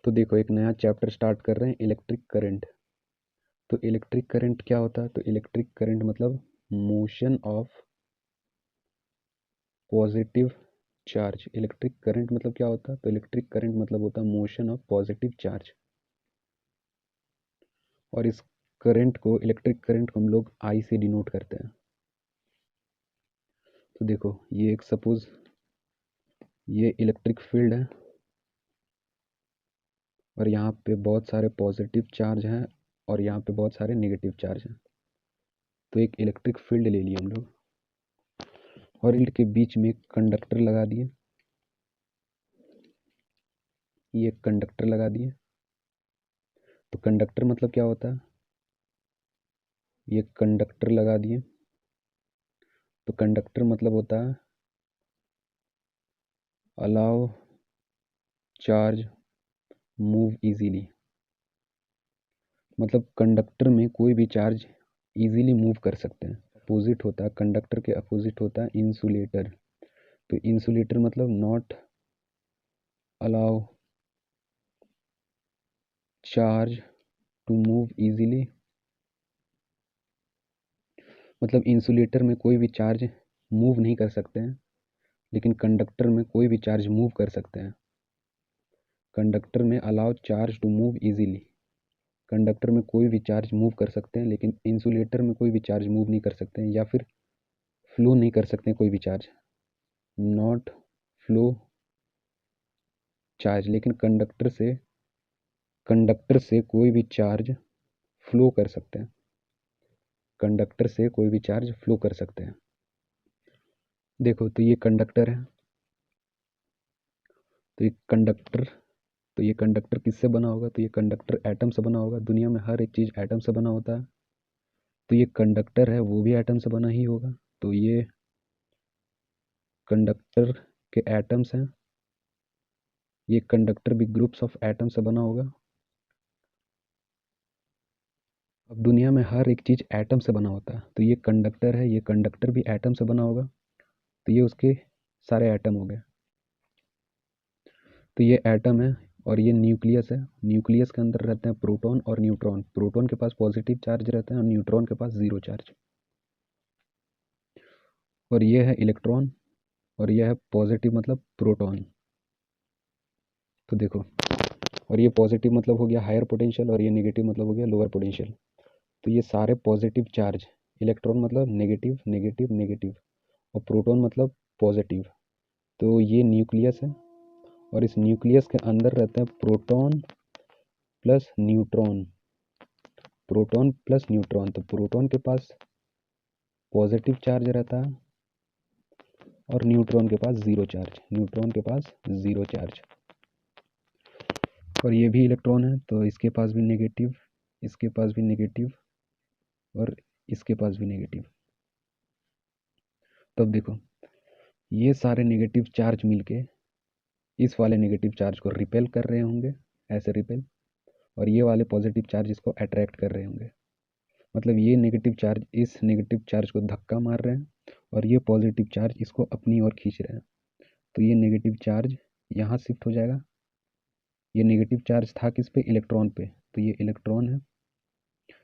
तो देखो एक नया चैप्टर स्टार्ट कर रहे हैं, इलेक्ट्रिक करंट। तो इलेक्ट्रिक करंट क्या होता है? तो इलेक्ट्रिक करंट मतलब motion of positive charge. Electric current मतलब क्या होता है? तो इलेक्ट्रिक करंट मतलब होता है मोशन ऑफ पॉजिटिव चार्ज। और इस करंट को, इलेक्ट्रिक करंट को हम लोग आई से डिनोट करते हैं। तो देखो ये एक सपोज ये इलेक्ट्रिक फील्ड है और यहाँ पे बहुत सारे पॉजिटिव चार्ज हैं और यहाँ पे बहुत सारे नेगेटिव चार्ज हैं। तो एक इलेक्ट्रिक फील्ड ले लिए हम लोग और फील्ड के बीच में एक कंडक्टर लगा दिए। ये कंडक्टर लगा दिए। तो कंडक्टर मतलब क्या होता है? ये कंडक्टर लगा दिए। तो कंडक्टर मतलब होता है अलाउ चार्ज मूव इजीली। मतलब कंडक्टर में कोई भी चार्ज इजीली मूव कर सकते हैं। अपोजिट होता है, कंडक्टर के अपोजिट होता है इंसुलेटर। तो इंसुलेटर मतलब not allow charge to move easily. मतलब इंसुलेटर में कोई भी चार्ज मूव नहीं कर सकते हैं, लेकिन कंडक्टर में कोई भी चार्ज मूव कर सकते हैं। कंडक्टर में allow charge to move easily. Conductor में कोई भी चार्ज मूव कर सकते हैं, लेकिन इंसुलेटर में कोई भी चार्ज मूव नहीं कर सकते हैं, या फिर फ्लो नहीं कर सकते हैं कोई भी चार्ज, नॉट फ्लो चार्ज। लेकिन कंडक्टर से कोई भी चार्ज फ्लो कर सकते हैं। कंडक्टर से कोई भी चार्ज फ्लो कर सकते हैं। देखो तो ये कंडक्टर है। तो ये कंडक्टर किससे बना होगा? तो ये कंडक्टर एटम से बना होगा। दुनिया में हर एक चीज़ एटम से बना होता है। तो ये कंडक्टर है वो भी एटम से बना ही होगा। तो ये कंडक्टर के एटम्स हैं। ये कंडक्टर भी ग्रुप्स ऑफ एटम से बना होगा। अब दुनिया में हर एक चीज़ एटम से बना होता है। तो ये कंडक्टर है, ये कंडक्टर भी एटम से बना होगा। तो ये उसके सारे एटम हो गए। तो ये एटम है और ये न्यूक्लियस है। न्यूक्लियस के अंदर रहते हैं प्रोटॉन और न्यूट्रॉन। प्रोटॉन के पास पॉजिटिव चार्ज रहते हैं और न्यूट्रॉन के पास ज़ीरो चार्ज। और ये है इलेक्ट्रॉन और यह है पॉजिटिव मतलब प्रोटॉन। तो देखो, और ये पॉजिटिव मतलब हो गया हायर पोटेंशियल और ये नेगेटिव मतलब हो गया लोअर पोटेंशियल। तो ये सारे पॉजिटिव चार्ज, इलेक्ट्रॉन मतलब नेगेटिव नेगेटिव नेगेटिव और प्रोटॉन मतलब पॉजिटिव। तो ये न्यूक्लियस है और इस न्यूक्लियस के अंदर रहते हैं proton plus neutron. Proton plus neutron. तो प्रोटॉन के पास पॉजिटिव चार्ज रहता है और न्यूट्रॉन के पास ज़ीरो चार्ज। न्यूट्रॉन के पास ज़ीरो चार्ज। और ये भी इलेक्ट्रॉन है तो इसके पास भी नेगेटिव, इसके पास भी नेगेटिव और इसके पास भी नेगेटिव। तब देखो ये सारे नेगेटिव चार्ज मिलके इस वाले नेगेटिव चार्ज को रिपेल कर रहे होंगे, ऐसे रिपेल, और ये वाले पॉजिटिव चार्ज इसको अट्रैक्ट कर रहे होंगे। मतलब ये नेगेटिव चार्ज इस नेगेटिव चार्ज को धक्का मार रहे हैं और ये पॉजिटिव चार्ज इसको अपनी ओर खींच रहे हैं। तो ये नेगेटिव चार्ज यहाँ शिफ्ट हो जाएगा। ये नेगेटिव चार्ज था किस पे? इलेक्ट्रॉन पे। तो ये इलेक्ट्रॉन है,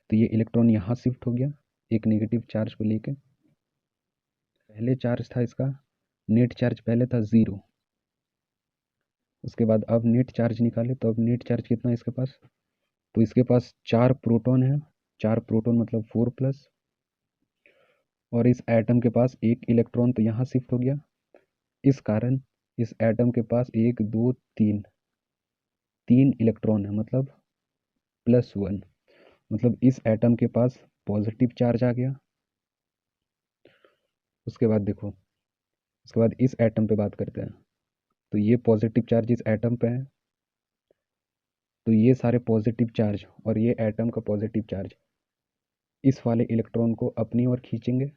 तो ये इलेक्ट्रॉन यहाँ शिफ्ट हो गया एक नेगेटिव चार्ज को लेके। पहले चार्ज था इसका, नेट चार्ज पहले था ज़ीरो। उसके बाद अब नेट चार्ज निकाले तो अब नेट चार्ज कितना है इसके पास? तो इसके पास 4 प्रोटॉन है। 4 प्रोटॉन मतलब 4 प्लस, और इस एटम के पास एक इलेक्ट्रॉन तो यहाँ शिफ्ट हो गया। इस कारण इस एटम के पास एक दो तीन, 3 इलेक्ट्रॉन है, मतलब +1। मतलब इस एटम के पास पॉजिटिव चार्ज आ गया। उसके बाद देखो, उसके बाद इस एटम पे बात करते हैं। तो ये पॉजिटिव चार्ज इस एटम पे है। तो ये सारे पॉजिटिव चार्ज और ये एटम का पॉजिटिव चार्ज इस वाले इलेक्ट्रॉन को अपनी ओर खींचेंगे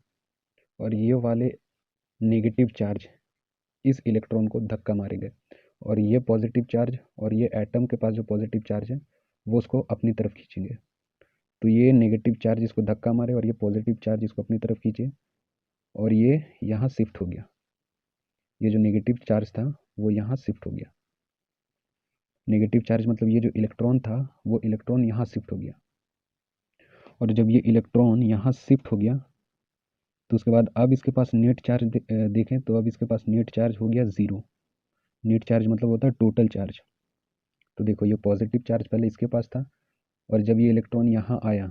और ये वाले नेगेटिव चार्ज इस इलेक्ट्रॉन को धक्का मारेंगे। और ये पॉजिटिव चार्ज और ये एटम के पास जो पॉजिटिव चार्ज है वो उसको अपनी तरफ खींचेंगे। तो ये नेगेटिव चार्ज इसको धक्का मारे और ये पॉजिटिव चार्ज इसको अपनी तरफ खींचे और ये यहाँ शिफ्ट हो गया। ये जो नेगेटिव चार्ज था वो यहाँ शिफ्ट हो गया। नेगेटिव चार्ज मतलब ये जो इलेक्ट्रॉन था वो इलेक्ट्रॉन यहाँ शिफ्ट हो गया, और जब ये इलेक्ट्रॉन यहाँ शिफ्ट हो गया तो उसके बाद अब इसके पास नेट चार्ज देखें तो अब इसके पास नेट चार्ज हो गया ज़ीरो। नेट चार्ज मतलब होता है टोटल चार्ज। तो देखो ये पॉजिटिव चार्ज पहले इसके पास था, और जब ये इलेक्ट्रॉन यहाँ आया,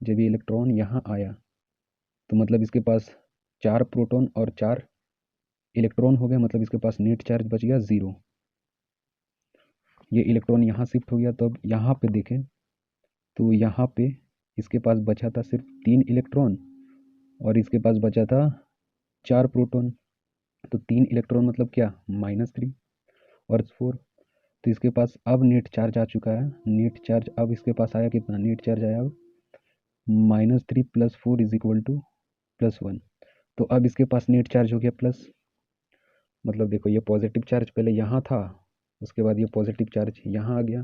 जब ये इलेक्ट्रॉन यहाँ आया तो मतलब इसके पास 4 प्रोटॉन और 4 इलेक्ट्रॉन हो गए, मतलब इसके पास नेट चार्ज बच गया ज़ीरो। ये इलेक्ट्रॉन यहाँ शिफ्ट हो गया, तो अब यहाँ पे देखें तो यहाँ पे इसके पास बचा था सिर्फ 3 इलेक्ट्रॉन, और इसके पास बचा था 4 प्रोटॉन। तो 3 इलेक्ट्रॉन मतलब क्या, -3 और 4। तो इसके पास अब नेट चार्ज आ चुका है। नेट चार्ज अब इसके पास आया कितना, नेट चार्ज आया अब -3 + 4 = +1। तो अब इसके पास नेट चार्ज हो गया प्लस। मतलब देखो ये पॉजिटिव चार्ज पहले यहाँ था, उसके बाद ये पॉजिटिव चार्ज यहाँ आ गया,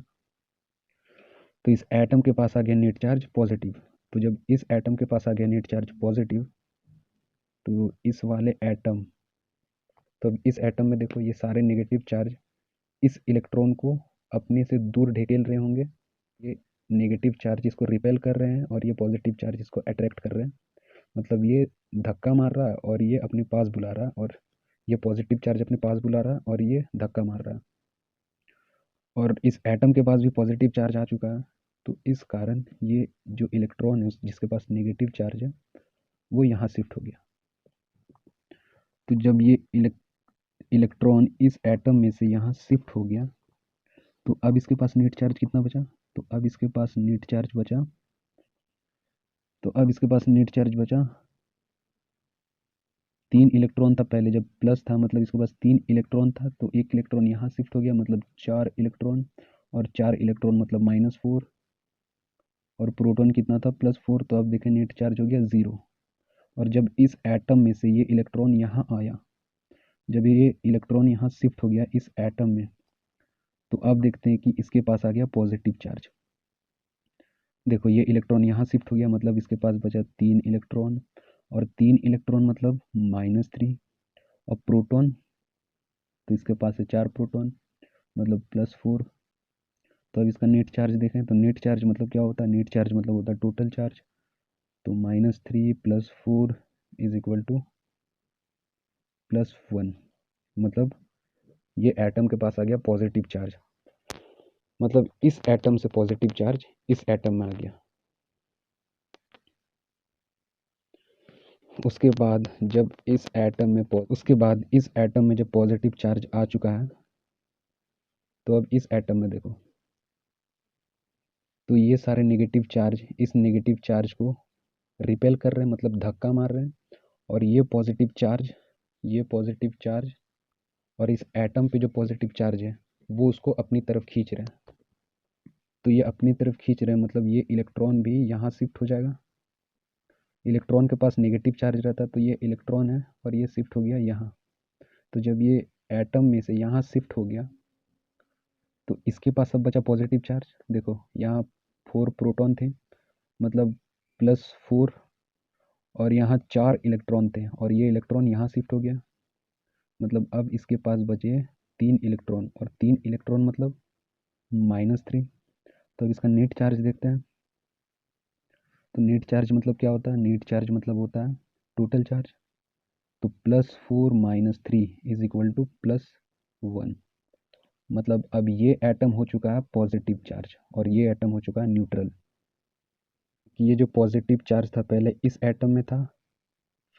तो इस एटम के पास आ गया नेट चार्ज पॉजिटिव। तो जब इस एटम के पास आ गया नेट चार्ज पॉजिटिव, तो इस वाले एटम, तो अब इस एटम में देखो ये सारे नेगेटिव चार्ज इस इलेक्ट्रॉन को अपने से दूर ढकेल रहे होंगे। ये नेगेटिव चार्ज इसको रिपेल कर रहे हैं और ये पॉजिटिव चार्ज इसको अट्रैक्ट कर रहे हैं। मतलब ये धक्का मार रहा है और ये अपने पास बुला रहा है, और ये पॉजिटिव चार्ज अपने पास बुला रहा है और ये धक्का मार रहा है, और इस एटम के पास भी पॉजिटिव चार्ज आ चुका है। तो इस कारण ये जो इलेक्ट्रॉन है जिसके पास नेगेटिव चार्ज है वो यहाँ शिफ्ट हो गया। तो जब ये इलेक्ट्रॉन इस एटम में से यहाँ शिफ्ट हो गया तो अब इसके पास नेट चार्ज कितना बचा, तो अब इसके पास नेट चार्ज बचा, तो अब इसके पास नेट चार्ज बचा 3 इलेक्ट्रॉन था पहले जब प्लस था, मतलब इसके पास 3 इलेक्ट्रॉन था, तो एक इलेक्ट्रॉन यहाँ शिफ्ट हो गया मतलब 4 इलेक्ट्रॉन, और 4 इलेक्ट्रॉन मतलब -4, और प्रोटॉन कितना था +4। तो अब देखें नेट चार्ज हो गया ज़ीरो। और जब इस एटम में से ये इलेक्ट्रॉन यहाँ आया, जब ये इलेक्ट्रॉन यहाँ शिफ्ट हो गया इस एटम में, तो अब देखते हैं कि इसके पास आ गया पॉजिटिव चार्ज। देखो ये इलेक्ट्रॉन यहाँ शिफ्ट हो गया, मतलब इसके पास बचा 3 इलेक्ट्रॉन, और 3 इलेक्ट्रॉन मतलब -3, और प्रोटॉन, तो इसके पास है 4 प्रोटॉन मतलब +4। तो अब इसका नेट चार्ज देखें तो नेट चार्ज मतलब क्या होता है, नेट चार्ज मतलब होता है टोटल चार्ज। तो -3 + 4 = +1, मतलब ये एटम के पास आ गया पॉजिटिव चार्ज। मतलब इस एटम से पॉजिटिव चार्ज इस एटम में आ गया। उसके बाद जब इस एटम में जब पॉजिटिव चार्ज आ चुका है, तो अब इस एटम में देखो, तो ये सारे नेगेटिव चार्ज इस नेगेटिव चार्ज को रिपेल कर रहे हैं, मतलब धक्का मार रहे हैं, और ये पॉजिटिव चार्ज और इस एटम पे जो पॉजिटिव चार्ज है वो उसको अपनी तरफ खींच रहे हैं। तो ये अपनी तरफ खींच रहे हैं मतलब ये इलेक्ट्रॉन भी यहाँ शिफ्ट हो जाएगा। इलेक्ट्रॉन के पास नेगेटिव चार्ज रहता है, तो ये इलेक्ट्रॉन है और ये शिफ्ट हो गया यहाँ। तो जब ये एटम में से यहाँ शिफ्ट हो गया तो इसके पास अब बचा पॉजिटिव चार्ज। देखो यहाँ 4 प्रोटॉन थे, मतलब +4, और यहाँ 4 इलेक्ट्रॉन थे, और ये इलेक्ट्रॉन यहाँ शिफ्ट हो गया, मतलब अब इसके पास बचे 3 इलेक्ट्रॉन, और 3 इलेक्ट्रॉन मतलब -3। तो अब इसका नेट चार्ज देखते हैं। तो नेट चार्ज मतलब क्या होता है, नेट चार्ज मतलब होता है टोटल चार्ज। तो +4 - 3 = +1। मतलब अब ये एटम हो चुका है पॉजिटिव चार्ज और ये एटम हो चुका है न्यूट्रल। कि ये जो पॉजिटिव चार्ज था पहले इस एटम में था,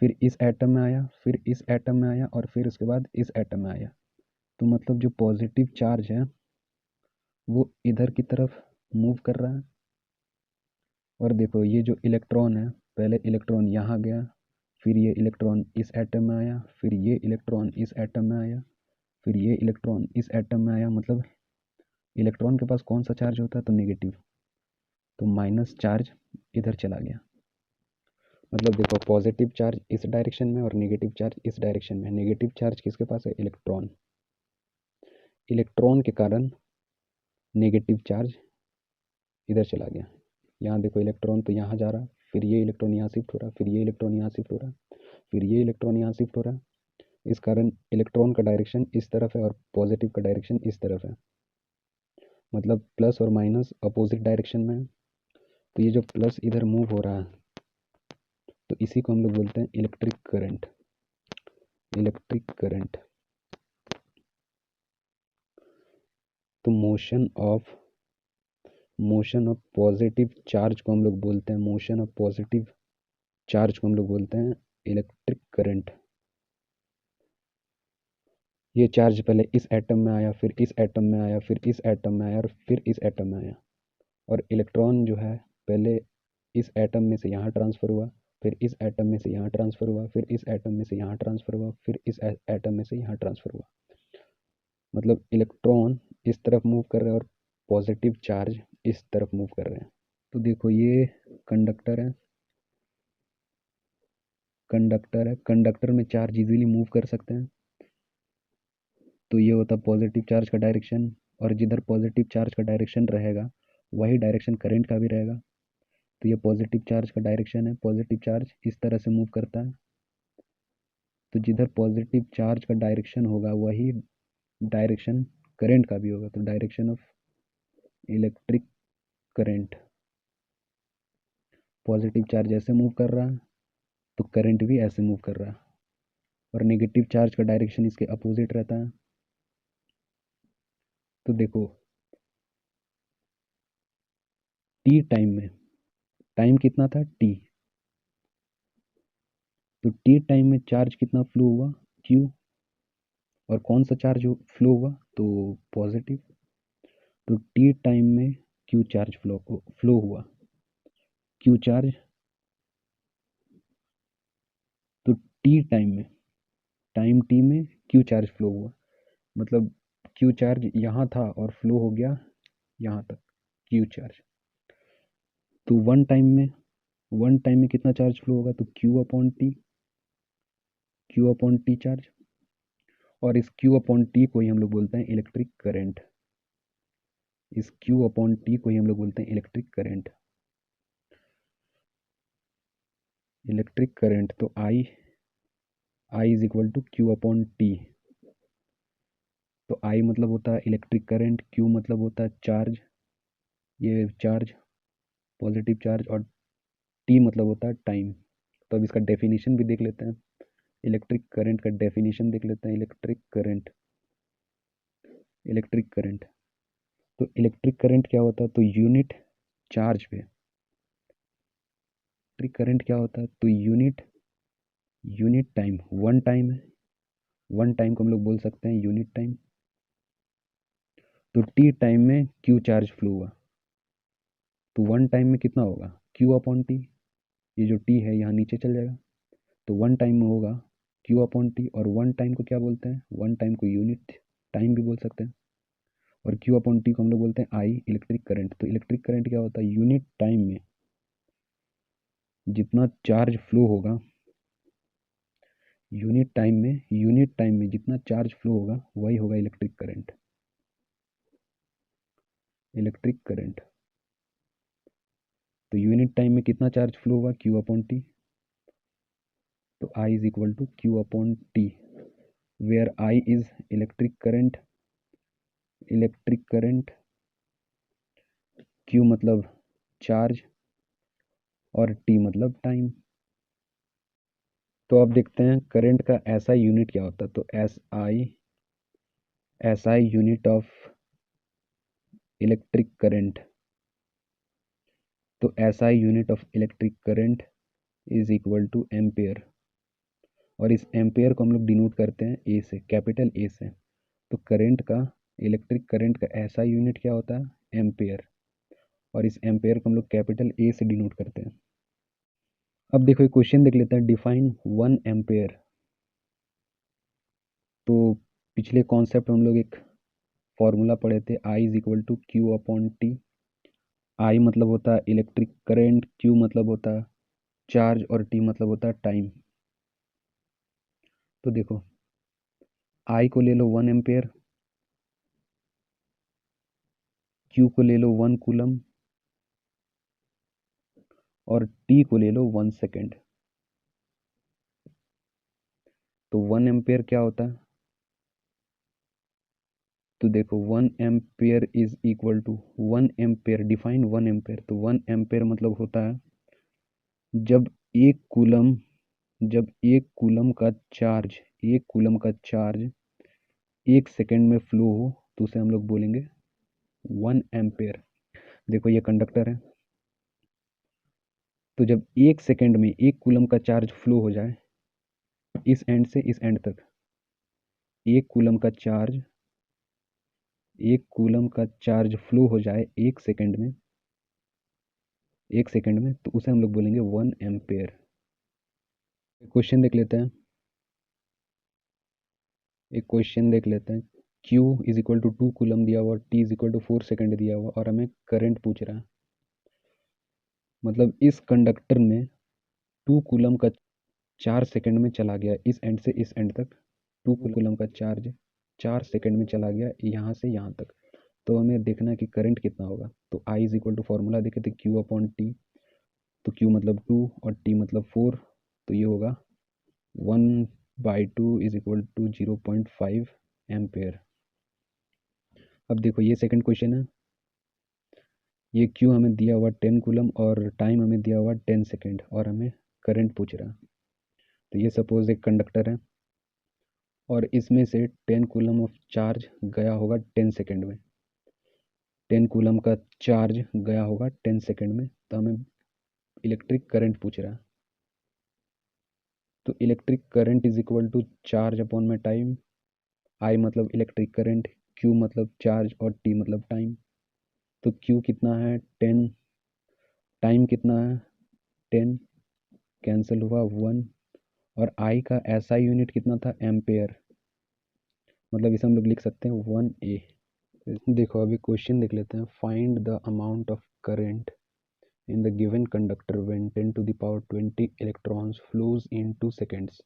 फिर इस एटम में आया, फिर इस एटम में आया, और फिर उसके बाद इस एटम में आया। तो मतलब जो पॉजिटिव चार्ज है वो इधर की तरफ मूव कर रहा है। और देखो ये जो इलेक्ट्रॉन है, पहले इलेक्ट्रॉन यहाँ गया, फिर ये इलेक्ट्रॉन इस एटम में आया, फिर ये इलेक्ट्रॉन इस एटम में आया, फिर ये इलेक्ट्रॉन इस एटम में आया। मतलब इलेक्ट्रॉन के पास कौन सा चार्ज होता है, तो नेगेटिव, तो माइनस चार्ज इधर चला गया। मतलब देखो पॉजिटिव चार्ज इस डायरेक्शन में और नेगेटिव चार्ज इस डायरेक्शन में। नेगेटिव चार्ज किसके पास है, इलेक्ट्रॉन। इलेक्ट्रॉन के कारण नेगेटिव चार्ज इधर चला गया। यहाँ देखो इलेक्ट्रॉन तो यहाँ जा रहा, फिर ये इलेक्ट्रॉन यहाँ शिफ्ट हो रहा, फिर ये इलेक्ट्रॉन यहाँ शिफ्ट हो रहा, फिर ये इलेक्ट्रॉन यहाँ शिफ्ट हो रहा। इस कारण इलेक्ट्रॉन का डायरेक्शन इस तरफ है और पॉजिटिव का डायरेक्शन इस तरफ है। मतलब प्लस और माइनस अपोजिट डायरेक्शन में है। तो ये जो प्लस इधर मूव हो रहा है तो इसी को हम लोग बोलते हैं इलेक्ट्रिक करंट। Electric current. तो मोशन ऑफ पॉजिटिव चार्ज को हम लोग बोलते हैं, मोशन ऑफ पॉजिटिव चार्ज को हम लोग बोलते हैं इलेक्ट्रिक करंट। ये चार्ज पहले इस एटम में आया, फिर इस एटम में आया, फिर इस एटम में आया और फिर इस एटम में आया। और इलेक्ट्रॉन जो है पहले इस एटम में से यहाँ ट्रांसफ़र हुआ, फिर इस एटम में से यहाँ ट्रांसफ़र हुआ, फिर इस एटम में से यहाँ ट्रांसफ़र हुआ, फिर इस एटम में से यहाँ ट्रांसफ़र हुआ। मतलब इलेक्ट्रॉन इस तरफ मूव कर रहे हैं और पॉजिटिव चार्ज इस तरफ मूव कर रहे हैं। तो देखो ये कंडक्टर है, कंडक्टर में चार्ज इजीली मूव कर सकते हैं। तो ये होता है पॉजिटिव चार्ज का डायरेक्शन, और जिधर पॉजिटिव चार्ज का डायरेक्शन रहेगा वही डायरेक्शन करंट का भी रहेगा। तो ये पॉजिटिव चार्ज का डायरेक्शन है, पॉजिटिव चार्ज इस तरह से मूव करता है। तो जिधर पॉजिटिव चार्ज का डायरेक्शन होगा वही डायरेक्शन करंट का भी होगा। तो direction of electric current, positive charge ऐसे मूव कर रहा है तो करंट भी ऐसे मूव कर रहा है, और नेगेटिव चार्ज का डायरेक्शन इसके अपोजिट रहता है। तो देखो टी टाइम में, टाइम कितना था टी, तो टी टाइम में चार्ज कितना फ्लो हुआ क्यू, और कौन सा चार्ज फ्लो हुआ तो पॉजिटिव। तो टी टाइम में क्यू चार्ज फ्लो हुआ, क्यू चार्ज। तो टी टाइम में, टाइम टी में क्यू चार्ज फ्लो हुआ, मतलब क्यू चार्ज यहाँ था और फ्लो हो गया यहाँ तक क्यू चार्ज। तो वन टाइम में कितना चार्ज फ्लो होगा तो Q upon T, Q upon T charge. और इस क्यू अपॉन टी को ही हम लोग बोलते हैं इलेक्ट्रिक करंट। इस क्यू अपॉन टी को ही हम लोग बोलते हैं इलेक्ट्रिक करंट। इलेक्ट्रिक करंट तो I is equal to Q upon T. तो आई मतलब होता है इलेक्ट्रिक करंट, क्यू मतलब होता है चार्ज, ये चार्ज पॉजिटिव चार्ज, और टी मतलब होता है टाइम। तो अब इसका डेफिनेशन भी देख लेते हैं, इलेक्ट्रिक करंट का डेफिनेशन देख लेते हैं। इलेक्ट्रिक करंट, तो इलेक्ट्रिक करंट क्या होता है तो यूनिट चार्ज पे, इलेक्ट्रिक करंट क्या होता है तो यूनिट टाइम, वन टाइम है, वन टाइम को हम लोग बोल सकते हैं यूनिट टाइम। तो टी टाइम में क्यू चार्ज फ्लो हुआ, तो वन टाइम में कितना होगा क्यू अपॉन टी, ये जो टी है यहाँ नीचे चल जाएगा। तो वन टाइम में होगा क्यू अपॉन टी, और वन टाइम को क्या बोलते हैं, वन टाइम को यूनिट टाइम भी बोल सकते हैं, और क्यू अपॉन टी को हम लोग बोलते हैं आई इलेक्ट्रिक करंट। तो इलेक्ट्रिक करंट क्या होता है यूनिट टाइम में जितना चार्ज फ्लो होगा, यूनिट टाइम में जितना चार्ज फ्लो होगा वही होगा इलेक्ट्रिक करंट। इलेक्ट्रिक करंट तो यूनिट टाइम में कितना चार्ज फ्लो होगा क्यू अपॉन टी। तो I is equal to Q upon T, where I is electric current, electric current, Q मतलब चार्ज, और टी मतलब टाइम। तो अब देखते हैं करंट का एसआई यूनिट क्या होता है। तो SI unit of electric current, तो SI unit of electric current is equal to ampere, और इस एम्पेयर को हम लोग डिनोट करते हैं ए से, कैपिटल ए से। तो करंट का, इलेक्ट्रिक करंट का एसआई यूनिट क्या होता है एम्पेयर, और इस एम्पेयर को हम लोग कैपिटल ए से डिनोट करते हैं। अब देखो एक क्वेश्चन देख लेते हैं, डिफाइन वन एम्पेयर। तो पिछले कॉन्सेप्ट हम लोग एक फॉर्मूला पढ़े थे, I is equal to Q upon T. I मतलब होता है इलेक्ट्रिक करंट, क्यू मतलब होता है चार्ज, और टी मतलब होता है टाइम। तो देखो आई को ले लो 1 एम्पेयर, क्यू को ले लो 1 कूलम, और टी को ले लो 1 सेकेंड। तो 1 एम्पेयर क्या होता है तो देखो 1 ampere is equal to 1 ampere, define 1 ampere. तो 1 एम्पेयर मतलब होता है जब एक कूलम जब एक कूलम का चार्ज एक कूलम का चार्ज 1 सेकेंड में फ्लो हो तो उसे हम लोग बोलेंगे 1 एम्पेयर। देखो ये कंडक्टर है, तो जब 1 सेकेंड में 1 कूलम का चार्ज फ्लो हो जाए इस एंड से इस एंड तक, एक कूलम का चार्ज फ्लो हो जाए 1 सेकेंड में तो उसे हम लोग बोलेंगे 1 एम्पेयर। क्वेश्चन देख लेते हैं एक क्वेश्चन देख लेते हैं। Q is equal to 2 coulomb दिया हुआ, T is equal to 4 second दिया हुआ और हमें करंट पूछ रहा है। मतलब इस कंडक्टर में 2 कूलम का 4 सेकेंड में चला गया इस एंड से इस एंड तक। 2 कूलम का चार्ज 4 सेकेंड में चला गया यहाँ से यहाँ तक। तो हमें देखना है कि करंट कितना होगा। तो I is equal to formula देखे थे Q अपॉन T। तो Q मतलब 2 और T मतलब 4, तो ये होगा 1/2 इज इक्वल टू 0.5 एम्पेयर। अब देखो ये सेकंड क्वेश्चन है। ये Q हमें दिया हुआ 10 कूलम और टाइम हमें दिया हुआ 10 सेकेंड और हमें करंट पूछ रहा है। तो ये सपोज एक कंडक्टर है और इसमें से 10 कूलम ऑफ चार्ज गया होगा 10 सेकेंड में। 10 कूलम का चार्ज गया होगा 10 सेकेंड में, तो हमें इलेक्ट्रिक करंट पूछ रहा है। तो electric current is equal to charge upon में टाइम। I मतलब इलेक्ट्रिक करंट, Q मतलब चार्ज और T मतलब टाइम। तो Q कितना है 10, टाइम कितना है 10, कैंसिल हुआ 1 और I का SI यूनिट कितना था एम्पेयर। मतलब इसे हम लोग लिख सकते हैं 1A। देखो अभी क्वेश्चन देख लेते हैं। Find the amount of current in the given conductor when 10 to the power 20 electrons flows in 2 seconds।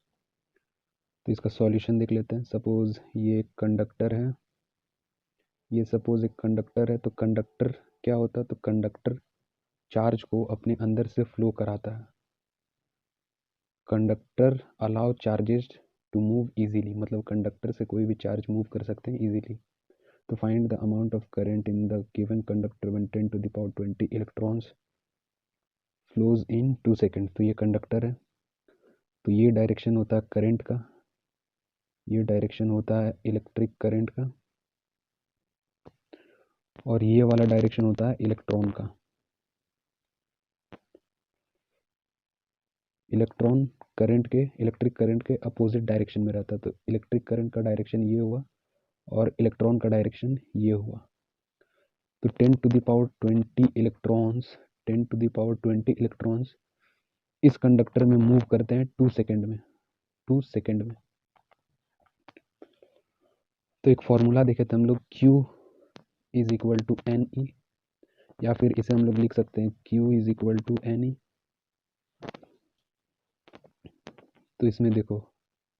तो इसका सॉल्यूशन देख लेते हैं। सपोज ये कंडक्टर है, तो कंडक्टर क्या होता है, तो कंडक्टर चार्ज को अपने अंदर से फ्लो कराता है। Conductor allow charges to move easily, मतलब कंडक्टर से कोई भी चार्ज मूव कर सकते हैं इजीली। तो find the amount of current in the given conductor when 10 to the power 20 electrons flows in 2 second. तो ये कंडक्टर है, तो ये डायरेक्शन होता है करंट का, ये डायरेक्शन होता है इलेक्ट्रिक करंट का और ये वाला डायरेक्शन होता है इलेक्ट्रॉन का। इलेक्ट्रॉन इलेक्ट्रिक करंट के अपोजिट डायरेक्शन में रहता है। तो इलेक्ट्रिक करंट का डायरेक्शन ये हुआ और इलेक्ट्रॉन का डायरेक्शन ये हुआ। तो 10 to the power 20 इलेक्ट्रॉन्स इस कंडक्टर में मूव करते हैं 2 सेकेंड में। तो एक फॉर्मूला देखे थे हम लोग, Q is equal to NE, या फिर इसे हम लोग लिख सकते हैं Q is equal to NE। तो इसमें देखो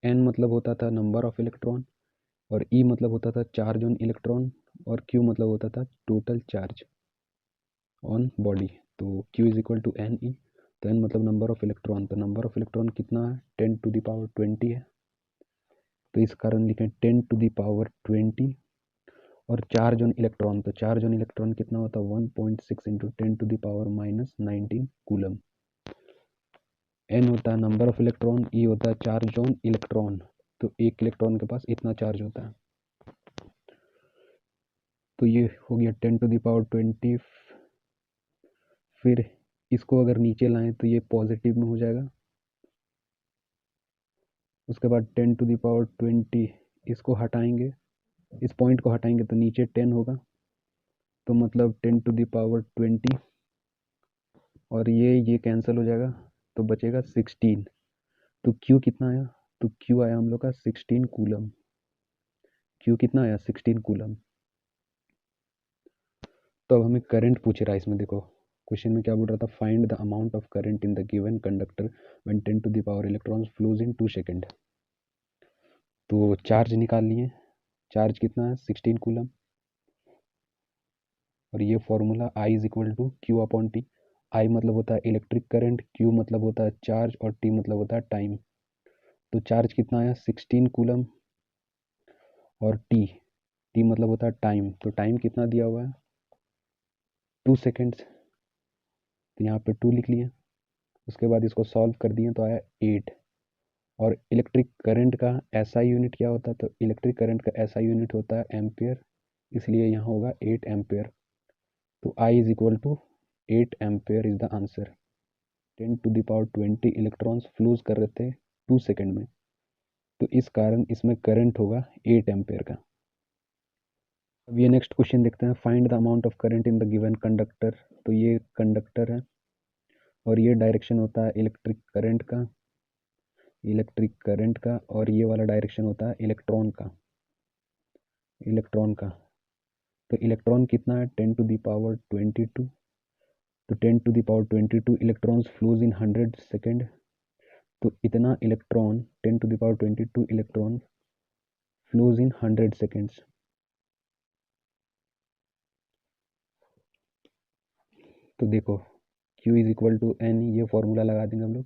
N मतलब होता था नंबर ऑफ इलेक्ट्रॉन और E मतलब होता था चार्ज ऑन इलेक्ट्रॉन और Q मतलब होता था टोटल चार्ज ऑन बॉडी। तो Q is equal to NE। तो N मतलब नंबर ऑफ इलेक्ट्रॉन, तो नंबर ऑफ इलेक्ट्रॉन कितना है 10 to the power 20 है। तो इस कारण लिखें 10 to the power 20 और चार्ज ऑन इलेक्ट्रॉन, तो चार्ज ऑन इलेक्ट्रॉन कितना होता है 1.6 into 10 to the power -19 coulomb. N होता है नंबर ऑफ इलेक्ट्रॉन, E होता है चार्ज ऑन इलेक्ट्रॉन, तो एक इलेक्ट्रॉन के पास इतना चार्ज होता है। तो ये हो गया 10 to the power 20। फिर इसको अगर नीचे लाएं तो ये पॉजिटिव में हो जाएगा। उसके बाद 10 to the power 20 इसको हटाएंगे, इस पॉइंट को हटाएंगे तो नीचे 10 होगा, तो मतलब 10 to the power 20 और ये कैंसिल हो जाएगा तो बचेगा 16। तो Q कितना आया, तो Q आया हम लोग का 16 कूलम। Q कितना आया 16 कूलम। तो अब हमें करंट पूछ रहा है इसमें। देखो क्वेश्चन में क्या बोल रहा था, find the amount of current in the given conductor when 10 to the power electrons flows in 2 second. तो चार्ज निकाल लिए, चार्ज कितना है 16 कूलम और ये formula I is equal to Q upon T। I मतलब होता है इलेक्ट्रिक करंट, Q मतलब होता है चार्ज और T मतलब होता है टाइम। तो चार्ज कितना आया 16 कूलम और T टी मतलब होता है टाइम, तो टाइम कितना दिया हुआ है 2 सेकेंड्स, तो यहाँ पे 2 लिख लिया। उसके बाद इसको सॉल्व कर दिए तो आया 8। और इलेक्ट्रिक करंट का एसआई यूनिट क्या होता है, तो इलेक्ट्रिक करंट का एसआई यूनिट होता है एम्पियर, इसलिए यहाँ होगा 8 एम्पियर। तो I is equal to 8 ampere is the answer. 10⁻20 electrons flows कर रहे थे 2 सेकेंड में, तो इस कारण इसमें करंट होगा 8 एम्पियर का। अब ये नेक्स्ट क्वेश्चन देखते हैं, find the amount of current in the given conductor. तो ये कंडक्टर है और ये डायरेक्शन होता है इलेक्ट्रिक करंट का, और ये वाला डायरेक्शन होता है इलेक्ट्रॉन का। तो इलेक्ट्रॉन कितना है 10⁻22, तो 10⁻22 इलेक्ट्रॉन्स फ्लूज इन 100 सेकेंड। तो इतना electron 10⁻22 electron flows in 100 seconds. तो देखो Q is equal to n, ये फॉर्मूला लगा देंगे हम लोग,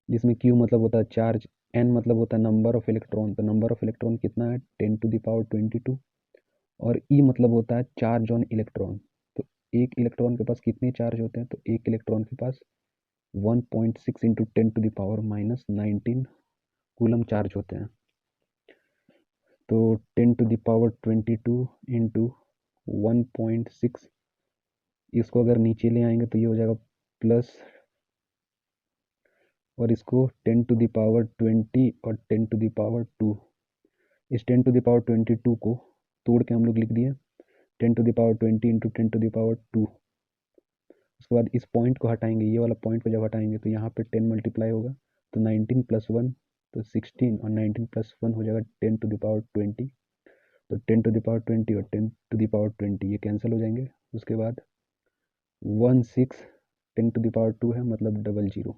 जिसमें Q मतलब होता है चार्ज, N मतलब होता है नंबर ऑफ इलेक्ट्रॉन, तो नंबर ऑफ इलेक्ट्रॉन कितना है 10⁻22, और E मतलब होता है चार्ज ऑन इलेक्ट्रॉन। तो एक इलेक्ट्रॉन के पास कितने चार्ज होते हैं, तो एक इलेक्ट्रॉन के पास 1.6 इंटू 10⁻−19 कूलम चार्ज होते हैं। तो 10⁻22 इंटू 1.6, इसको अगर नीचे ले आएंगे तो ये हो जाएगा प्लस, और इसको 10⁻20 और 10⁻2, इस 10⁻22 को तोड़ के हम लोग लिख दिए 10⁻20 इंटू 10⁻2। उसके बाद इस पॉइंट को हटाएंगे, ये वाला पॉइंट को जब हटाएंगे तो यहाँ पे 10 मल्टीप्लाई होगा, तो 19 + 1 तो 16, और 19 + 1 हो जाएगा 10⁻20। तो 10⁻20 और 10⁻20 ये कैंसिल हो जाएंगे। उसके बाद 16 10⁻2 है, मतलब 00।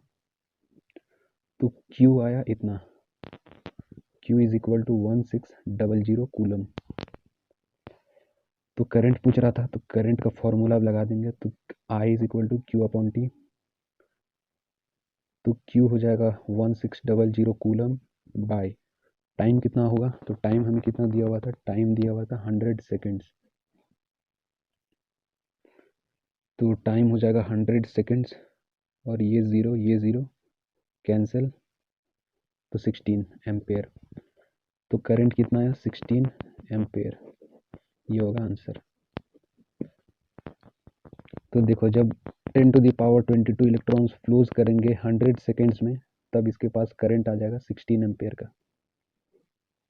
तो Q आया इतना, Q is equal to 1600 coulomb. तो करंट पूछ रहा था, तो करंट का फॉर्मूला अब लगा देंगे, तो I is equal to Q/T। तो Q हो जाएगा 1600 कूलम बाय टाइम कितना होगा, तो टाइम हमें कितना दिया हुआ था, टाइम दिया हुआ था 100 सेकेंड्स। तो टाइम हो जाएगा 100 सेकेंड्स, और ये ज़ीरो कैंसिल, तो 16 एम्पेयर। तो करंट कितना है 16 एम्पेयर, ये होगा आंसर। तो देखो जब 10⁻22 इलेक्ट्रॉन्स फ्लूज करेंगे 100 सेकेंड्स में, तब इसके पास करंट आ जाएगा 16 एम्पेयर का।